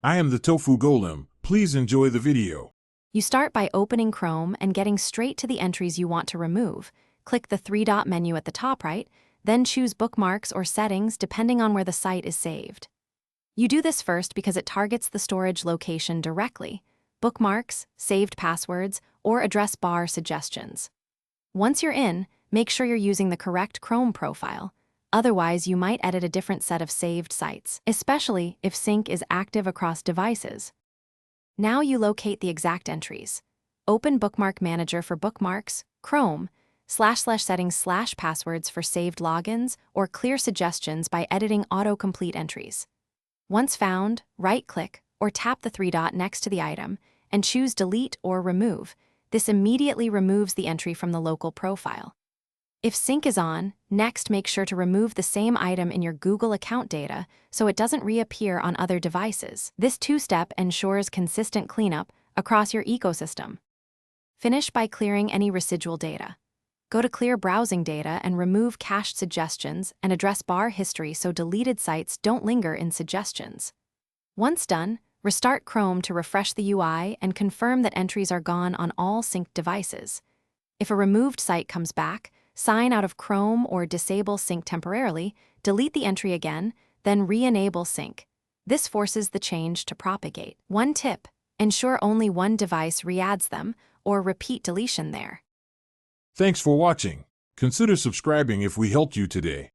I am the Tofu Golem. Please enjoy the video. You start by opening Chrome and getting straight to the entries you want to remove. Click the three-dot menu at the top right, then choose Bookmarks or Settings depending on where the site is saved. You do this first because it targets the storage location directly: bookmarks, saved passwords, or address bar suggestions. Once you're in, make sure you're using the correct Chrome profile. Otherwise, you might edit a different set of saved sites, especially if sync is active across devices. Now you locate the exact entries. Open Bookmark Manager for Bookmarks, Chrome, //settings/passwords for saved logins, or clear suggestions by editing autocomplete entries. Once found, right-click or tap the three-dot next to the item and choose Delete or Remove. This immediately removes the entry from the local profile. If sync is on, next make sure to remove the same item in your Google account data so it doesn't reappear on other devices. This two-step ensures consistent cleanup across your ecosystem. Finish by clearing any residual data. Go to Clear Browsing Data and remove cached suggestions and address bar history so deleted sites don't linger in suggestions. Once done, restart Chrome to refresh the UI and confirm that entries are gone on all synced devices. If a removed site comes back, sign out of Chrome or disable sync temporarily, delete the entry again, then re-enable sync. This forces the change to propagate. One tip: ensure only one device re-adds them or repeat deletion there. Thanks for watching. Consider subscribing if we helped you today.